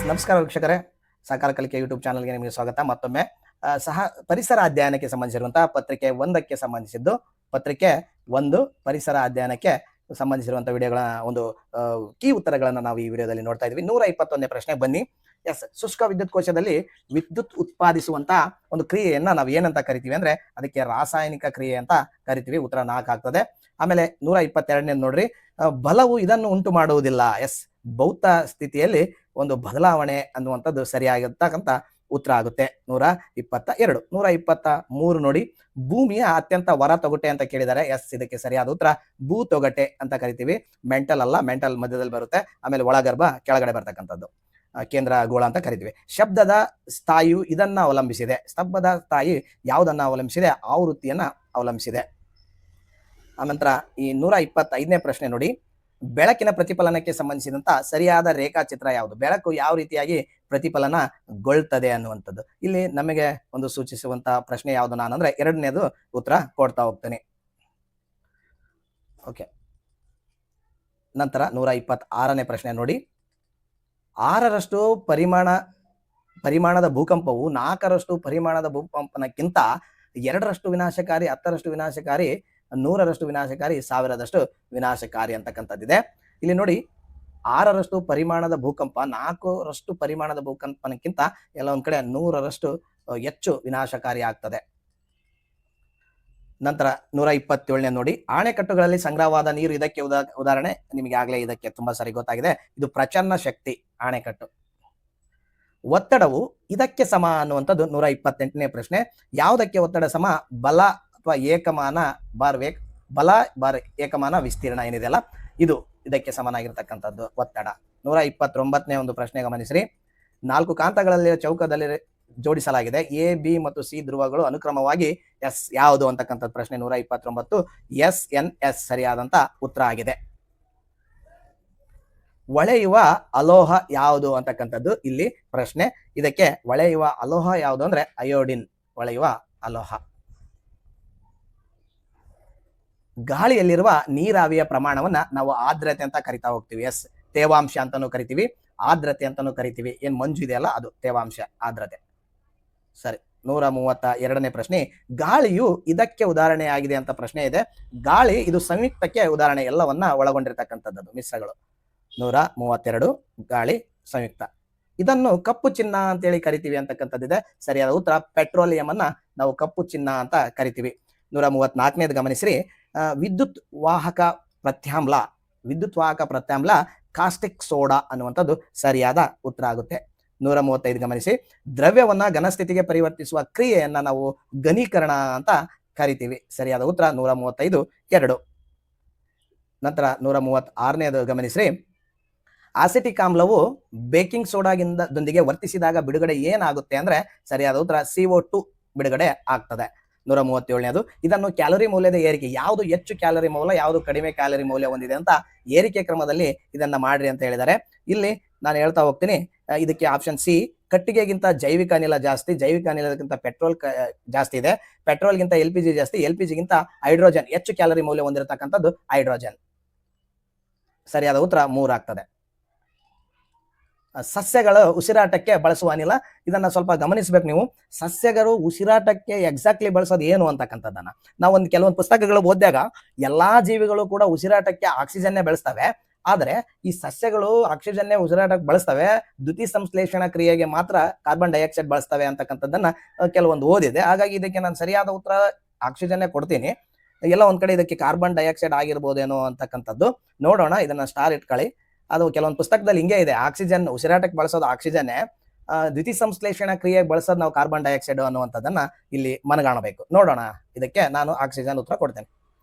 ನಮಸ್ಕಾರ ವೀಕ್ಷಕರೇ, ಸಹಕಾರ ಕಲಿಕೆ ಯೂಟ್ಯೂಬ್ ಚಾನಲ್ಗೆ ನಿಮಗೆ ಸ್ವಾಗತ. ಮತ್ತೊಮ್ಮೆ ಪರಿಸರ ಅಧ್ಯಯನಕ್ಕೆ ಸಂಬಂಧಿಸಿರುವಂತಹ ಪತ್ರಿಕೆ 1ಕ್ಕೆ ಸಂಬಂಧಿಸಿದ್ದು, ಪತ್ರಿಕೆ 1 ಪರಿಸರ ಅಧ್ಯಯನಕ್ಕೆ ಸಂಬಂಧಿಸಿರುವಂತಹ ವಿಡಿಯೋಗಳ ಒಂದು ಕೀ ಉತ್ತರಗಳನ್ನು ನಾವು ಈ ವಿಡಿಯೋದಲ್ಲಿ ನೋಡ್ತಾ ಇದ್ವಿ. 121ನೇ ಪ್ರಶ್ನೆ ಬನ್ನಿ. ಶುಷ್ಕ ವಿದ್ಯುತ್ ಕೋಶದಲ್ಲಿ ವಿದ್ಯುತ್ ಉತ್ಪಾದಿಸುವಂತಹ ಒಂದು ಕ್ರಿಯೆಯನ್ನ ನಾವು ಏನಂತ ಕರಿತೀವಿ ಅಂದ್ರೆ ಅದಕ್ಕೆ ರಾಸಾಯನಿಕ ಕ್ರಿಯೆ ಅಂತ ಕರಿತೀವಿ. ಉತ್ತರ 4 ಆಗ್ತದೆ. ಆಮೇಲೆ 122ನೇ ನೋಡ್ರಿ, ಬಲವು ಇದನ್ನು ಉಂಟು ಮಾಡುವುದಿಲ್ಲ. ಭೌತ ಸ್ಥಿತಿಯಲ್ಲಿ ಒಂದು ಬದಲಾವಣೆ ಅನ್ನುವಂಥದ್ದು ಸರಿಯಾಗಿರ್ತಕ್ಕಂಥ ಉತ್ತರ ಆಗುತ್ತೆ. 122. 123 ನೋಡಿ, ಭೂಮಿಯ ಅತ್ಯಂತ ಹೊರ ತೊಗಟೆ ಅಂತ ಕೇಳಿದ್ದಾರೆ. ಇದಕ್ಕೆ ಸರಿಯಾದ ಉತ್ತರ ಭೂತೊಗಟೆ ಅಂತ ಕರಿತೀವಿ. ಮೆಂಟಲ್ ಅಲ್ಲ, ಮೆಂಟಲ್ ಮಧ್ಯದಲ್ಲಿ ಬರುತ್ತೆ. ಆಮೇಲೆ ಒಳಗರ್ಭ ಕೆಳಗಡೆ ಬರ್ತಕ್ಕಂಥದ್ದು, ಕೇಂದ್ರ ಗೋಳ ಅಂತ ಕರಿತೀವಿ. ಶಬ್ದದ ಸ್ಥಾಯಿಯು ಇದನ್ನ ಅವಲಂಬಿಸಿದೆ. ಸ್ತಬ್ಧದ ಸ್ಥಾಯಿ ಯಾವುದನ್ನ ಅವಲಂಬಿಸಿದೆ? ಆವೃತ್ತಿಯನ್ನ ಅವಲಂಬಿಸಿದೆ. ಆನಂತರ ಈ 125ನೇ ಪ್ರಶ್ನೆ ನೋಡಿ, ಬೆಳಕಿನ ಪ್ರತಿಫಲನಕ್ಕೆ ಸಂಬಂಧಿಸಿದಂತ ಸರಿಯಾದ ರೇಖಾಚಿತ್ರ ಯಾವುದು? ಬೆಳಕು ಯಾವ ರೀತಿಯಾಗಿ ಪ್ರತಿಫಲನಗೊಳ್ತದೆ ಅನ್ನುವಂಥದ್ದು ಇಲ್ಲಿ ನಮಗೆ ಒಂದು ಸೂಚಿಸುವಂತ ಪ್ರಶ್ನೆ ಯಾವುದು ನಾನಂದ್ರೆ 2ನೇದು ಉತ್ತರ ಕೊಡ್ತಾ ಹೋಗ್ತೇನೆ. ಓಕೆ, ನಂತರ 126ನೇ ಪ್ರಶ್ನೆ ನೋಡಿ, 6ರಷ್ಟು ಪರಿಮಾಣದ ಭೂಕಂಪವು 4ರಷ್ಟು ಪರಿಮಾಣದ ಭೂಕಂಪನಕ್ಕಿಂತ 2ರಷ್ಟು ವಿನಾಶಕಾರಿ, 10ರಷ್ಟು ವಿನಾಶಕಾರಿ, 100ರಷ್ಟು ವಿನಾಶಕಾರಿ, 1000ರಷ್ಟು ವಿನಾಶಕಾರಿ ಅಂತಕ್ಕಂಥದ್ದಿದೆ. ಇಲ್ಲಿ ನೋಡಿ, 6ರಷ್ಟು ಪರಿಮಾಣದ ಭೂಕಂಪ 4ರಷ್ಟು ಪರಿಮಾಣದ ಭೂಕಂಪನಕ್ಕಿಂತ ಎಲ್ಲ ಒಂದ್ ಕಡೆ 100ರಷ್ಟು ಹೆಚ್ಚು ವಿನಾಶಕಾರಿ ಆಗ್ತದೆ. ನಂತರ 127ನೇ ನೋಡಿ, ಅಣೆಕಟ್ಟುಗಳಲ್ಲಿ ಸಂಗ್ರಹವಾದ ನೀರು ಇದಕ್ಕೆ ಉದಾಹರಣೆ. ನಿಮಗೆ ಆಗ್ಲೇ ಇದಕ್ಕೆ ತುಂಬಾ ಸರಿ ಗೊತ್ತಾಗಿದೆ. ಇದು ಪ್ರಚನ್ನ ಶಕ್ತಿ ಅಣೆಕಟ್ಟು. ಒತ್ತಡವು ಇದಕ್ಕೆ ಸಮ ಅನ್ನುವಂಥದ್ದು 128ನೇ ಪ್ರಶ್ನೆ. ಯಾವುದಕ್ಕೆ ಒತ್ತಡ ಸಮ? ಬಲ ಅಥವಾ ಏಕಮಾನ ಬಲ ಬಾರ್ ಏಕಮಾನ ವಿಸ್ತೀರ್ಣ ಏನಿದೆಯಲ್ಲ, ಇದು ಇದಕ್ಕೆ ಸಮನಾಗಿರ್ತಕ್ಕಂಥದ್ದು ಒತ್ತಡ. 129ನೇ ಒಂದು ಪ್ರಶ್ನೆ ಗಮನಿಸ್ರಿ. 4 ಕಾಂತಗಳಲ್ಲಿ ಚೌಕದಲ್ಲಿ ಜೋಡಿಸಲಾಗಿದೆ. ಎ, ಬಿ ಮತ್ತು ಸಿ ಧ್ರುವಗಳು ಅನುಕ್ರಮವಾಗಿ ಎಸ್ ಯಾವುದು ಅಂತಕ್ಕಂಥದ್ದು ಪ್ರಶ್ನೆ. 129 SNS ಸರಿಯಾದಂತ ಉತ್ತರ ಆಗಿದೆ. ಹೊಳೆಯುವ ಅಲೋಹ ಯಾವುದು ಅಂತಕ್ಕಂಥದ್ದು ಇಲ್ಲಿ ಪ್ರಶ್ನೆ. ಇದಕ್ಕೆ ಹೊಳೆಯುವ ಅಲೋಹ ಯಾವುದು ಅಂದ್ರೆ ಅಯೋಡಿನ್, ಹೊಳೆಯುವ ಅಲೋಹ. ಗಾಳಿಯಲ್ಲಿರುವ ನೀರಾವಿಯ ಪ್ರಮಾಣವನ್ನ ನಾವು ಆರ್ದ್ರತೆ ಅಂತ ಕರಿತಾ ಹೋಗ್ತೀವಿ. ತೇವಾಂಶ ಅಂತಾನು ಕರಿತೀವಿ, ಆರ್ದ್ರತೆ ಅಂತಾನು ಕರಿತೀವಿ. ಏನ್ ಮಂಜು ಇದೆಯಲ್ಲ ಅದು ತೇವಾಂಶ, ಆರ್ದ್ರತೆ. ಸರಿ. 132ನೇ ಪ್ರಶ್ನೆ, ಗಾಳಿಯು ಇದಕ್ಕೆ ಉದಾಹರಣೆಯಾಗಿದೆ ಅಂತ ಪ್ರಶ್ನೆ ಇದೆ. ಗಾಳಿ ಇದು ಸಂಯುಕ್ತಕ್ಕೆ ಉದಾಹರಣೆ, ಎಲ್ಲವನ್ನ ಒಳಗೊಂಡಿರ್ತಕ್ಕಂಥದ್ದು ಮಿಶ್ರಗಳು. 132 ಗಾಳಿ ಸಂಯುಕ್ತ. ಇದನ್ನು ಕಪ್ಪು ಚಿನ್ನ ಅಂತೇಳಿ ಕರಿತೀವಿ ಅಂತಕ್ಕಂಥದ್ದಿದೆ. ಸರಿಯಾದ ಉತ್ತರ ಪೆಟ್ರೋಲಿಯಂ ಅನ್ನ ನಾವು ಕಪ್ಪು ಚಿನ್ನ ಅಂತ ಕರಿತೀವಿ. 134ನೇದು ಗಮನಿಸ್ರಿ, ವಿದ್ಯುತ್ ವಾಹಕ ಪ್ರತ್ಯಾಮ್ಲ ಕಾಸ್ಟಿಕ್ ಸೋಡಾ ಅನ್ನುವಂಥದ್ದು ಸರಿಯಾದ ಉತ್ತರ ಆಗುತ್ತೆ. 135 ಗಮನಿಸಿ, ದ್ರವ್ಯವನ್ನ ಘನಸ್ಥಿತಿಗೆ ಪರಿವರ್ತಿಸುವ ಕ್ರಿಯೆಯನ್ನ ನಾವು ಘನೀಕರಣ ಅಂತ ಕರಿತೀವಿ. ಸರಿಯಾದ ಉತ್ತರ 135 2. ನಂತರ 136ನೇದು ಗಮನಿಸ್ರಿ, ಆಸಿಟಿಕ್ ಆಮ್ಲವು ಬೇಕಿಂಗ್ ಸೋಡಾದೊಂದಿಗೆ ವರ್ತಿಸಿದಾಗ ಬಿಡುಗಡೆ ಏನಾಗುತ್ತೆ ಅಂದ್ರೆ ಸರಿಯಾದ ಉತ್ತರ CO2 ಬಿಡುಗಡೆ ಆಗ್ತದೆ. 137ನೇದು, ಇದನ್ನು ಕ್ಯಾಲೋರಿ ಮೌಲ್ಯದ ಏರಿಕೆ, ಯಾವುದು ಹೆಚ್ಚು ಕ್ಯಾಲೋರಿ ಮೌಲ್ಯ, ಯಾವುದು ಕಡಿಮೆ ಕ್ಯಾಲೋರಿ ಮೌಲ್ಯ ಹೊಂದಿದೆ ಅಂತ ಏರಿಕೆ ಕ್ರಮದಲ್ಲಿ ಇದನ್ನ ಮಾಡ್ರಿ ಅಂತ ಹೇಳಿದ್ದಾರೆ. ಇಲ್ಲಿ ನಾನು ಹೇಳ್ತಾ ಹೋಗ್ತೀನಿ, ಇದಕ್ಕೆ ಆಪ್ಷನ್ ಸಿ, ಕಟ್ಟಿಗೆಗಿಂತ ಜೈವಿಕ ಅನಿಲ ಜಾಸ್ತಿ, ಜೈವಿಕ ಅನಿಲಕ್ಕಿಂತ ಪೆಟ್ರೋಲ್ ಜಾಸ್ತಿ ಇದೆ, ಪೆಟ್ರೋಲ್ಗಿಂತ LPG ಜಾಸ್ತಿ, LPGಗಿಂತ ಹೈಡ್ರೋಜನ್ ಹೆಚ್ಚು ಕ್ಯಾಲೋರಿ ಮೌಲ್ಯ ಹೊಂದಿರತಕ್ಕಂಥದ್ದು ಹೈಡ್ರೋಜನ್. ಸರಿಯಾದ ಉತ್ತರ 3 ಆಗ್ತದೆ. ಸಸ್ಯಗಳು ಉಸಿರಾಟಕ್ಕೆ ಬಳಸುವ ಅನಿಲ, ಇದನ್ನ ಸ್ವಲ್ಪ ಗಮನಿಸಬೇಕು ನೀವು. ಸಸ್ಯಗಳು ಉಸಿರಾಟಕ್ಕೆ ಎಕ್ಸಾಕ್ಟ್ಲಿ ಬಳಸೋದು ಏನು ಅಂತಕ್ಕಂಥದ್ದನ್ನ ನಾವು ಕೆಲವೊಂದು ಪುಸ್ತಕಗಳು ಓದಿದಾಗ ಎಲ್ಲಾ ಜೀವಿಗಳು ಕೂಡ ಉಸಿರಾಟಕ್ಕೆ ಆಕ್ಸಿಜನ್ನೇ ಬೆಳೆಸ್ತವೆ, ಆದರೆ ಈ ಸಸ್ಯಗಳು ಆಕ್ಸಿಜನ್ನೇ ಉಸಿರಾಟಕ್ಕೆ ಬಳಸ್ತವೆ, ದ್ಯುತಿ ಸಂಶ್ಲೇಷಣಾ ಕ್ರಿಯೆಗೆ ಮಾತ್ರ ಕಾರ್ಬನ್ ಡೈಆಕ್ಸೈಡ್ ಬಳಸ್ತವೆ ಅಂತಕ್ಕಂಥದ್ದನ್ನ ಕೆಲವೊಂದು ಓದಿದೆ. ಹಾಗಾಗಿ ಇದಕ್ಕೆ ನಾನು ಸರಿಯಾದ ಉತ್ತರ ಆಕ್ಸಿಜನ್ನೇ ಕೊಡ್ತೀನಿ. ಎಲ್ಲ ಒಂದ್ ಕಡೆ ಇದಕ್ಕೆ ಕಾರ್ಬನ್ ಡೈಆಕ್ಸೈಡ್ ಆಗಿರ್ಬೋದೇನೋ ಅಂತಕ್ಕಂಥದ್ದು ನೋಡೋಣ. ಇದನ್ನ ಸ್ಟಾರ್ ಇಟ್ಕೊಳ್ಳಿ. ಅದು ಕೆಲವೊಂದು ಪುಸ್ತಕದಲ್ಲಿ ಹಿಂಗೆ ಇದೆ, ಆಕ್ಸಿಜನ್ ಉಸಿರಾಟಕ್ಕೆ ಬಳಸೋದು ಆಕ್ಸಿಜನ್ನೇ, ದ್ಯುತಿ ಸಂಶ್ಲೇಷಣಾ ಕ್ರಿಯೆಗೆ ಬಳಸೋದು ನಾವು ಕಾರ್ಬನ್ ಡೈಆಕ್ಸೈಡ್ ಅನ್ನುವಂಥದ್ದನ್ನ ಇಲ್ಲಿ ಮನಗಾಣಬೇಕು. ನೋಡೋಣ, ಇದಕ್ಕೆ ನಾನು ಆಕ್ಸಿಜನ್ ಉತ್ತರ ಕೊಡ್ತೇನೆ.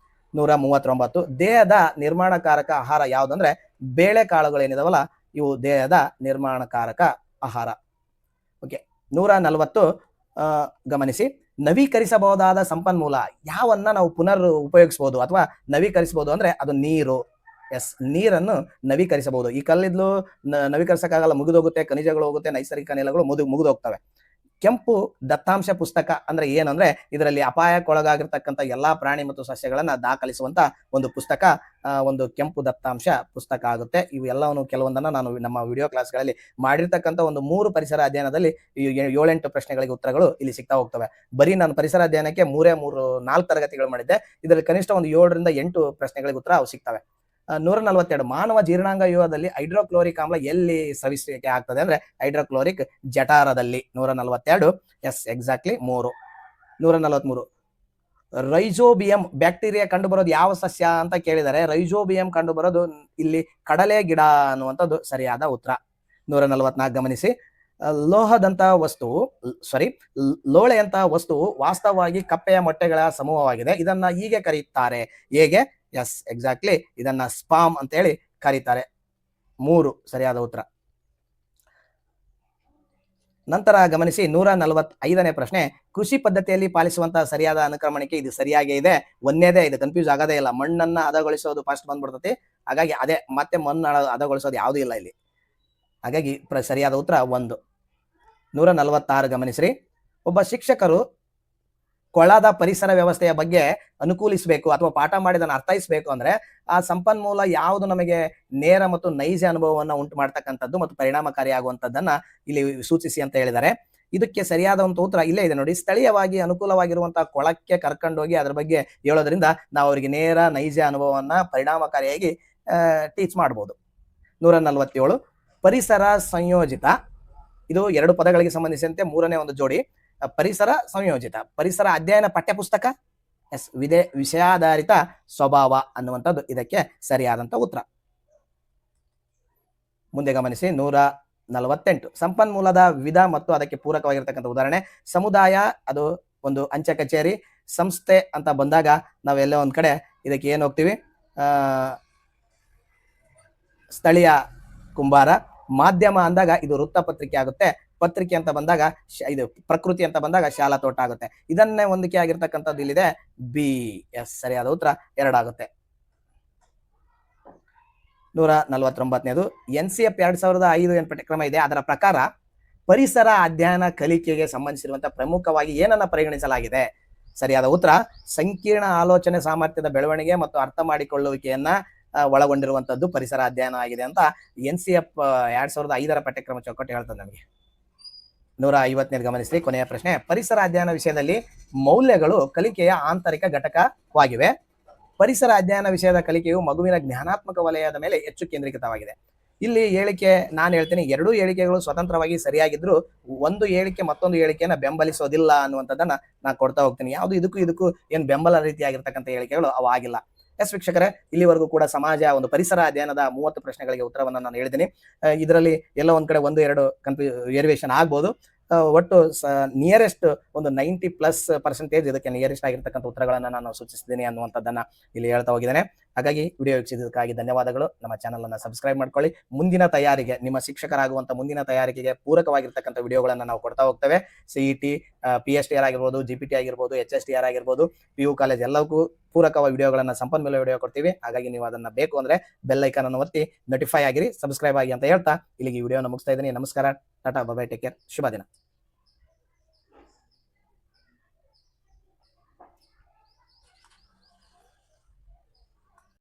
139, ದೇಹದ ನಿರ್ಮಾಣಕಾರಕ ಆಹಾರ ಯಾವುದಂದ್ರೆ ಬೇಳೆಕಾಳುಗಳು ಏನಿದಾವಲ್ಲ, ಇವು ದೇಹದ ನಿರ್ಮಾಣಕಾರಕ ಆಹಾರ. ಓಕೆ. 140 ಗಮನಿಸಿ, ನವೀಕರಿಸಬಹುದಾದ ಸಂಪನ್ಮೂಲ ಯಾವನ್ನ ನಾವು ಪುನರ್ ಉಪಯೋಗಿಸಬಹುದು ಅಥವಾ ನವೀಕರಿಸಬಹುದು ಅಂದ್ರೆ ಅದು ನೀರು. ನೀರನ್ನು ನವೀಕರಿಸಬಹುದು. ಈ ಕಲ್ಲಿದ್ಲು ನವೀಕರಿಸಕ್ಕಾಗಲ್ಲ, ಮುಗಿದೋಗುತ್ತೆ, ಖನಿಜಗಳು ಹೋಗುತ್ತೆ, ನೈಸರ್ಗಿಕ ಅನಿಲಗಳು ಮುಗಿದೋಗ್ತವೆ. ಕೆಂಪು ದತ್ತಾಂಶ ಪುಸ್ತಕ ಅಂದ್ರೆ ಏನಂದ್ರೆ ಇದರಲ್ಲಿ ಅಪಾಯಕ್ಕೊಳಗಾಗಿರ್ತಕ್ಕಂಥ ಎಲ್ಲಾ ಪ್ರಾಣಿ ಮತ್ತು ಸಸ್ಯಗಳನ್ನ ದಾಖಲಿಸುವಂತ ಒಂದು ಪುಸ್ತಕ ಒಂದು ಕೆಂಪು ದತ್ತಾಂಶ ಪುಸ್ತಕ ಆಗುತ್ತೆ. ಇವೆಲ್ಲವನ್ನು ಕೆಲವೊಂದನ್ನ ನಾನು ನಮ್ಮ ವಿಡಿಯೋ ಕ್ಲಾಸ್ಗಳಲ್ಲಿ ಮಾಡಿರ್ತಕ್ಕಂಥ ಒಂದು 3 ಪರಿಸರ ಅಧ್ಯಯನದಲ್ಲಿ 7-8 ಪ್ರಶ್ನೆಗಳಿಗೆ ಉತ್ತರಗಳು ಇಲ್ಲಿ ಸಿಗ್ತಾ ಹೋಗ್ತವೆ. ಬರೀ ನಾನು ಪರಿಸರ ಅಧ್ಯಯನಕ್ಕೆ 4 ತರಗತಿಗಳು ಮಾಡಿದ್ದೆ. ಇದರಲ್ಲಿ ಕನಿಷ್ಠ ಒಂದು 7ರಿಂದ 8 ಪ್ರಶ್ನೆಗಳಿಗೆ ಉತ್ತರ ಅವು ಸಿಗ್ತವೆ. 142 ಮಾನವ ಜೀರ್ಣಾಂಗ ವ್ಯೂಹದಲ್ಲಿ ಹೈಡ್ರೋಕ್ಲೋರಿಕ್ ಆಮ್ಲ ಎಲ್ಲಿ ಸ್ರವಿಸುವಿಕೆ ಆಗ್ತದೆ ಅಂದ್ರೆ ಹೈಡ್ರೋಕ್ಲೋರಿಕ್ ಜಠರದಲ್ಲಿ. 142 ಎಸ್ ಎಕ್ಸಾಕ್ಟ್ಲಿ 3. 143 ರೈಜೋಬಿಯಂ ಬ್ಯಾಕ್ಟೀರಿಯಾ ಕಂಡು ಬರೋದು ಯಾವ ಸಸ್ಯ ಅಂತ ಕೇಳಿದರೆ ರೈಜೋಬಿಯಂ ಕಂಡು ಬರೋದು ಇಲ್ಲಿ ಕಡಲೆ ಗಿಡ ಅನ್ನುವಂಥದ್ದು ಸರಿಯಾದ ಉತ್ತರ. 144 ಗಮನಿಸಿ, ಲೋಹದಂತಹ ವಸ್ತುವು ಲೋಳೆಯಂತಹ ವಸ್ತುವು ವಾಸ್ತವವಾಗಿ ಕಪ್ಪೆಯ ಮೊಟ್ಟೆಗಳ ಸಮೂಹವಾಗಿದೆ. ಇದನ್ನ ಹೀಗೆ ಕರೆಯುತ್ತಾರೆ, ಹೇಗೆ? ಎಸ್ ಎಕ್ಸಾಕ್ಟ್ಲಿ ಇದನ್ನ ಸ್ಪಾಮ್ ಅಂತ ಹೇಳಿ ಕರೀತಾರೆ. 3 ಸರಿಯಾದ ಉತ್ತರ. ನಂತರ ಗಮನಿಸಿ 145ನೇ ಪ್ರಶ್ನೆ, ಕೃಷಿ ಪದ್ಧತಿಯಲ್ಲಿ ಪಾಲಿಸುವಂತಹ ಸರಿಯಾದ ಅನುಕ್ರಮಣಿಕೆ ಇದು ಸರಿಯಾಗೇ ಇದೆ. ಒಂದೇದೇ ಇದು, ಕನ್ಫ್ಯೂಸ್ ಆಗೋದೇ ಇಲ್ಲ. ಮಣ್ಣನ್ನ ಹದಗೊಳಿಸೋದು ಫಸ್ಟ್ ಬಂದ್ಬಿಡ್ತತಿ, ಹಾಗಾಗಿ ಅದೇ ಮತ್ತೆ ಮಣ್ಣು ಹದಗೊಳಿಸೋದು ಯಾವುದೂ ಇಲ್ಲ ಇಲ್ಲಿ. ಹಾಗಾಗಿ ಸರಿಯಾದ ಉತ್ತರ 1. 146 ಗಮನಿಸ್ರಿ, ಒಬ್ಬ ಶಿಕ್ಷಕರು ಕೊಳದ ಪರಿಸರ ವ್ಯವಸ್ಥೆಯ ಬಗ್ಗೆ ಅನುಕೂಲಿಸಬೇಕು ಅಥವಾ ಪಾಠ ಮಾಡಿದನ್ನು ಅರ್ಥೈಸಬೇಕು ಅಂದ್ರೆ ಆ ಸಂಪನ್ಮೂಲ ಯಾವುದು ನಮಗೆ ನೇರ ಮತ್ತು ನೈಜ ಅನುಭವವನ್ನು ಉಂಟು ಮಾಡ್ತಕ್ಕಂಥದ್ದು ಮತ್ತು ಪರಿಣಾಮಕಾರಿಯಾಗುವಂಥದ್ದನ್ನ ಇಲ್ಲಿ ಸೂಚಿಸಿ ಅಂತ ಹೇಳಿದ್ದಾರೆ. ಇದಕ್ಕೆ ಸರಿಯಾದಂತ ಉತ್ತರ ಇಲ್ಲೇ ಇದೆ ನೋಡಿ. ಸ್ಥಳೀಯವಾಗಿ ಅನುಕೂಲವಾಗಿರುವಂತಹ ಕೊಳಕ್ಕೆ ಕರ್ಕೊಂಡೋಗಿ ಅದ್ರ ಬಗ್ಗೆ ಹೇಳೋದ್ರಿಂದ ನಾವು ಅವರಿಗೆ ನೇರ ನೈಜ ಅನುಭವವನ್ನ ಪರಿಣಾಮಕಾರಿಯಾಗಿ ಟೀಚ್ ಮಾಡ್ಬೋದು. 147 ಪರಿಸರ ಸಂಯೋಜಿತ, ಇದು 2 ಪದಗಳಿಗೆ ಸಂಬಂಧಿಸಿದಂತೆ 3ನೇ ಒಂದು ಜೋಡಿ. ಪರಿಸರ ಸಂಯೋಜಿತ ಪರಿಸರ ಅಧ್ಯಯನ ಪಠ್ಯಪುಸ್ತಕ, ಎಸ್ ವಿಷಯಾಧಾರಿತ ಸ್ವಭಾವ ಅನ್ನುವಂಥದ್ದು ಇದಕ್ಕೆ ಸರಿಯಾದಂತ ಉತ್ತರ. ಮುಂದೆ ಗಮನಿಸಿ 148 ಸಂಪನ್ಮೂಲದ ವಿಧ ಮತ್ತು ಅದಕ್ಕೆ ಪೂರಕವಾಗಿರ್ತಕ್ಕಂಥ ಉದಾಹರಣೆ. ಸಮುದಾಯ ಅದು ಒಂದು ಅಂಚೆ ಕಚೇರಿ, ಸಂಸ್ಥೆ ಅಂತ ಬಂದಾಗ ನಾವೆಲ್ಲ ಒಂದ್ ಕಡೆ ಇದಕ್ಕೆ ಏನು ಹೋಗ್ತೀವಿ, ಸ್ಥಳೀಯ ಕುಂಬಾರ. ಮಾಧ್ಯಮ ಅಂದಾಗ ಇದು ವೃತ್ತಪತ್ರಿಕೆ ಆಗುತ್ತೆ. ಪತ್ರಿಕೆ ಅಂತ ಬಂದಾಗ ಇದು ಪ್ರಕೃತಿ ಅಂತ ಬಂದಾಗ ಶಾಲಾ ತೋಟ ಆಗುತ್ತೆ. ಇದನ್ನೇ ಹೊಂದಿಕೆ ಆಗಿರ್ತಕ್ಕಂಥದ್ದು ಇಲ್ಲಿದೆ ಬಿ. ಎಸ್ ಸರಿಯಾದ ಉತ್ತರ 2 ಆಗುತ್ತೆ. 149ನೇದು NCF 2005 ಏನು ಪಠ್ಯಕ್ರಮ ಇದೆ ಅದರ ಪ್ರಕಾರ ಪರಿಸರ ಅಧ್ಯಯನ ಕಲಿಕೆಗೆ ಸಂಬಂಧಿಸಿರುವಂತಹ ಪ್ರಮುಖವಾಗಿ ಏನನ್ನ ಪರಿಗಣಿಸಲಾಗಿದೆ? ಸರಿಯಾದ ಉತ್ತರ ಸಂಕೀರ್ಣ ಆಲೋಚನೆ ಸಾಮರ್ಥ್ಯದ ಬೆಳವಣಿಗೆ ಮತ್ತು ಅರ್ಥ ಮಾಡಿಕೊಳ್ಳುವಿಕೆಯನ್ನ ಒಳಗೊಂಡಿರುವಂತದ್ದು ಪರಿಸರ ಅಧ್ಯಯನ ಆಗಿದೆ ಅಂತ NCF 2005 ಪಠ್ಯಕ್ರಮ ಚೌಕಟ್ಟು ಹೇಳ್ತದೆ ನಮಗೆ. 150ನೇದು ಗಮನಿಸಿ, ಕೊನೆಯ ಪ್ರಶ್ನೆ. ಪರಿಸರ ಅಧ್ಯಯನ ವಿಷಯದಲ್ಲಿ ಮೌಲ್ಯಗಳು ಕಲಿಕೆಯ ಆಂತರಿಕ ಘಟಕವಾಗಿವೆ. ಪರಿಸರ ಅಧ್ಯಯನ ವಿಷಯದ ಕಲಿಕೆಯು ಮಗುವಿನ ಜ್ಞಾನಾತ್ಮಕ ವಲಯದ ಮೇಲೆ ಹೆಚ್ಚು ಕೇಂದ್ರೀಕೃತವಾಗಿದೆ. ಇಲ್ಲಿ ಹೇಳಿಕೆ ನಾನು ಹೇಳ್ತೀನಿ, 2 ಹೇಳಿಕೆಗಳು ಸ್ವತಂತ್ರವಾಗಿ ಸರಿಯಾಗಿದ್ರು ಒಂದು ಹೇಳಿಕೆ ಮತ್ತೊಂದು ಹೇಳಿಕೆಯನ್ನ ಬೆಂಬಲಿಸೋದಿಲ್ಲ ಅನ್ನುವಂಥದ್ದನ್ನ ನಾನು ಕೊಡ್ತಾ ಹೋಗ್ತೀನಿ. ಯಾವುದು ಇದಕ್ಕೂ ಏನು ಬೆಂಬಲ ರೀತಿಯಾಗಿರ್ತಕ್ಕಂಥ ಹೇಳಿಕೆಗಳು ಅವು ಆಗಿಲ್ಲ. ಎಸ್ ವೀಕ್ಷಕರೇ, ಇಲ್ಲಿವರೆಗೂ ಕೂಡ ಸಮಾಜ ಒಂದು ಪರಿಸರ ಅಧ್ಯಯನದ 30 ಪ್ರಶ್ನೆಗಳಿಗೆ ಉತ್ತರವನ್ನು ನಾನು ಹೇಳಿದ್ದೀನಿ. ಇದರಲ್ಲಿ ಎಲ್ಲ ಒಂದ್ ಕಡೆ 1-2 ವೇರಿಯೇಷನ್ ಆಗ್ಬೋದು. ಒಟ್ಟು ನಿಯರೆಸ್ಟ್ ಒಂದು 90+% ಇದಕ್ಕೆ ನಿಯರೆಸ್ಟ್ ಆಗಿರ್ತಕ್ಕಂಥ ಉತ್ತರಗಳನ್ನ ನಾನು ಸೂಚಿಸಿದ್ದೀನಿ ಅನ್ನುವಂಥದ್ದನ್ನ ಇಲ್ಲಿ ಹೇಳ್ತಾ ಹೋಗಿದ್ದೇನೆ. ಹಾಗಾಗಿ ವಿಡಿಯೋ ವೀಕ್ಷಿಸಿದ್ದಕ್ಕಾಗಿ ಧನ್ಯವಾದಗಳು. ನಮ್ಮ ಚಾನಲ್ ಅನ್ನ ಸಬ್ಸ್ಕ್ರೈಬ್ ಮಾಡ್ಕೊಳ್ಳಿ. ಮುಂದಿನ ತಯಾರಿಗೆ, ನಿಮ್ಮ ಶಿಕ್ಷಕರಾಗುವಂತ ಮುಂದಿನ ತಯಾರಿಕೆಗೆ ಪೂರಕವಾಗಿರ್ತಕ್ಕಂಥ ವಿಡಿಯೋಗಳನ್ನ ನಾವು ಕೊಡ್ತಾ ಹೋಗ್ತೇವೆ. CET, PSTR ಆಗಿರ್ಬೋದು, GPT ಆಗಿರ್ಬೋದು, HSTR ಆಗಿರ್ಬೋದು, PU ಕಾಲೇಜ್ ಎಲ್ಲವಕ್ಕೂ ಪೂರಕವಾದ ವಿಡಿಯೋಗಳನ್ನ ಸಂಪನ್ಮೂಲ ವಿಡಿಯೋ ಕೊಡ್ತೀವಿ. ಹಾಗಾಗಿ ನೀವು ಅದನ್ನ ಬೇಕು ಅಂದ್ರೆ ಬೆಲ್ ಐಕಾನ್ ಅನ್ನು ಒತ್ತಿ ನೋಟಿಫೈ ಆಗಿರಿ, ಸಬ್ಸ್ಕ್ರೈಬ್ ಆಗಿ ಅಂತ ಹೇಳ್ತಾ ಇಲ್ಲಿಗೆ ವಿಡಿಯೋನ ಮುಗಿಸ್ತಾ ಇದ್ದೀನಿ. ನಮಸ್ಕಾರ, tata, bye bye, take care, ಶುಭ ದಿನ.